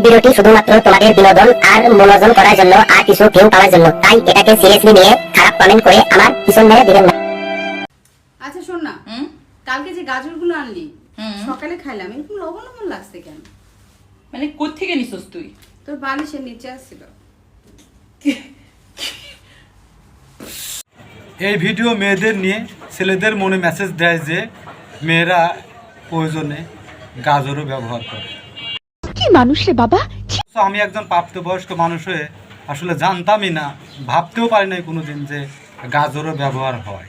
ভিডিওটি শুধুমাত্র তোমাদের বিনোদন আর মনোরঞ্জন করার জন্য আর কিছু ভিউ পাওয়ার জন্য, তাই এটাকে সিরিয়াসলি নিয়ে খারাপ কমেন্ট করে আমার পিছন মেরে দিবেন না। আচ্ছা শোন না, কালকে যে গাজরগুলো আনলি সকালে খাইলাম, এরকম লবণ লবণ লাগছে কেন? মানে কোত্থেকে নিছস তুই? তোর বালিশের নিচে আসছিল। এই ভিডিও মেয়েদের নিয়ে ছেলেদের মনে মেসেজ দেয় যে মেয়েরা প্রয়োজনে গাজরও ব্যবহার করে। কি মানুষ রে বাবা! তো আমি একজন প্রাপ্তবয়স্ক মানুষ হয়ে আসলে জানতামই না, ভাবতেও পারি নাই কোনোদিন যে গাজরও ব্যবহার হয়।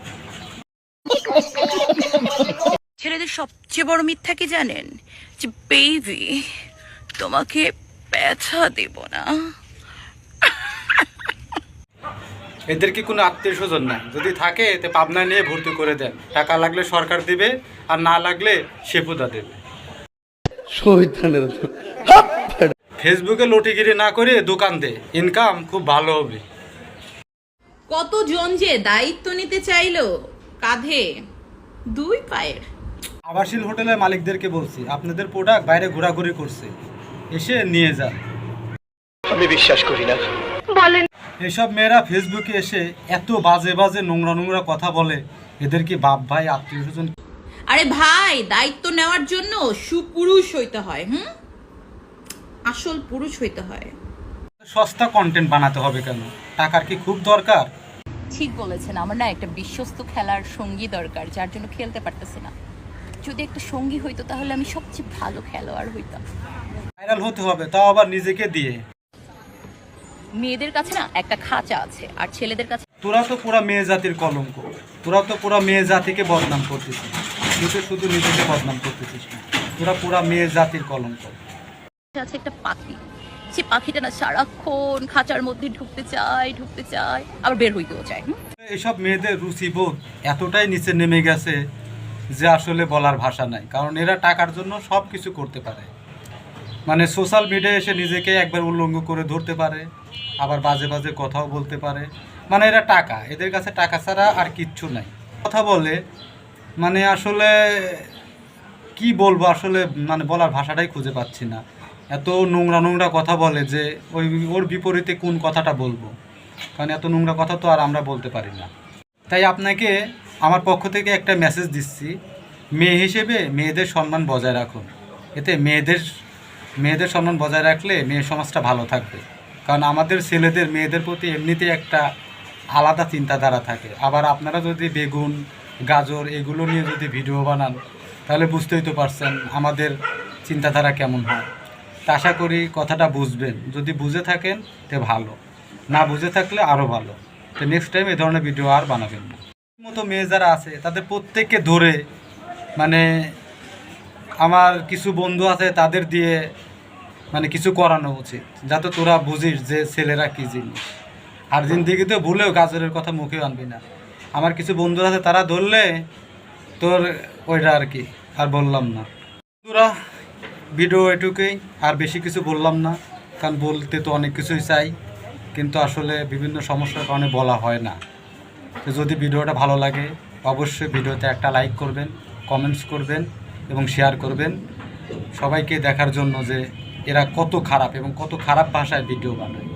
ছেলেদের সবচেয়ে বড় মিথ্যা কি জানেন? যে বেবি তোমাকে ব্যথা দেব না। এদের কি কোনো আত্মীয় স্বজন নাই? যদি থাকে তে পাবনা নিয়ে ভর্তি করে দেন, টাকা লাগলে সরকার দিবে আর না লাগলে সেপুদা দেবে। ফেসবুকে লটিগিরি না করে দোকান দে, ইনকাম খুব ভালো হবে। কতজন যে দায়িত্ব নিতে চাইলো কাঁধে দুই পায়ের। আবাসিক হোটেলের মালিকদেরকে বলছি, আপনাদের প্রোডাক্ট বাইরে ঘোরাঘুরি করছে, এসে নিয়ে যান। আমি বিশ্বাস করি না। এসব মেয়েরা ফেসবুকে এসে এত বাজে বাজে নোংরা নোংরা কথা বলে, এদের কি বাপ ভাই আত্মীয় স্বজন? আরে ভাই, দায়িত্ব নেওয়ার জন্য সুপুরুষ হইতে হয়। আসল পুরুষ হইতে হয়। সস্তা কন্টেন্ট বানাতে হবে কেন? টাকার কি খুব দরকার? ঠিক বলেছেন, আমার না একটা বিশ্বস্ত খেলার সঙ্গী দরকার, যার জন্য খেলতে পারতেছি না। যদি একটা সঙ্গী হইতো তাহলে আমি সবচেয়ে ভালো খেলোয়াড় হইতাম। ভাইরাল হতে হবে, তাও আবার নিজেকে দিয়ে। মেয়েদের কাছে না একটা খাঁচা আছে, আর ছেলেদের কাছে তোরা তো পুরা মেয়ে জাতির কলঙ্ক, তোরা তো পুরা মেয়ে জাতিকে বদনাম করতেছিস, তুই তো শুধু নিজেকে বদনাম করতেছিস না, তোরা পুরা মেয়ে জাতির কলঙ্ক। আছে একটা পাখি, সে পাখিটা না সারাক্ষণ খাঁচার মধ্যে ঢুকতে চায় আবার বের হইতেও চায়। এইসব মেয়েদের রুচিবোধ এতটাই নিচে নেমে গেছে যে আসলে বলার ভাষা নাই। কারণ এরা টাকার জন্য সব কিছু করতে পারে, মানে সোশ্যাল মিডিয়ায় এসে নিজেকে একবার উল্লঙ্ঘ করে ধরতে পারে, আবার বাজে বাজে কথাও বলতে পারে। মানে এরা টাকা, এদের কাছে টাকা ছাড়া আর কিচ্ছু নাই। কথা বলে মানে আসলে কি বলবো, আসলে মানে বলার ভাষাটাই খুঁজে পাচ্ছি না। এত নোংরা নোংরা কথা বলে যে ওর বিপরীতে কোন কথাটা বলবো, কারণ এত নোংরা কথা তো আর আমরা বলতে পারি না। তাই আপনাকে আমার পক্ষ থেকে একটা মেসেজ দিচ্ছি, মেয়ে হিসেবে মেয়েদের সম্মান বজায় রাখুন। এতে মেয়েদের সম্মান বজায় রাখলে মেয়ে সমাজটা ভালো থাকবে। কারণ আমাদের ছেলেদের মেয়েদের প্রতি এমনিতেই একটা আলাদা চিন্তাধারা থাকে। আবার আপনারা যদি বেগুন গাজর এগুলো নিয়ে যদি ভিডিও বানান, তাহলে বুঝতেই তো পারছেন আমাদের চিন্তাধারা কেমন হয়। তা আশা করি কথাটা বুঝবেন, যদি বুঝে থাকেন তো ভালো, না বুঝে থাকলে আরও ভালো। তো নেক্সট টাইম এই ধরনের ভিডিও আর বানাবেন না। মতো মেয়ে যারা আছে তাদের প্রত্যেককে ধরে, মানে আমার কিছু বন্ধু আছে তাদের দিয়ে মানে কিছু করানো উচিত, যাতে তোরা বুঝিস যে ছেলেরা কী জিনিস। আর জিন্দিগিতে ভুলেও গাজরের কথা মুখে আনবি না। আমার কিছু বন্ধুরা আছে, তারা ধরলে তোর ওইটা আর কি, আর বললাম না। বন্ধুরা, ভিডিও এটুকুই, আর বেশি কিছু বললাম না, কারণ বলতে তো অনেক কিছুই চাই, কিন্তু আসলে বিভিন্ন সমস্যার কারণে বলা হয় না। তো যদি ভিডিওটা ভালো লাগে অবশ্যই ভিডিওতে একটা লাইক করবেন, কমেন্টস করবেন এবং শেয়ার করবেন সবাইকে দেখার জন্য যে এরা কত খারাপ এবং কত খারাপ ভাষায় ভিডিও বানায়।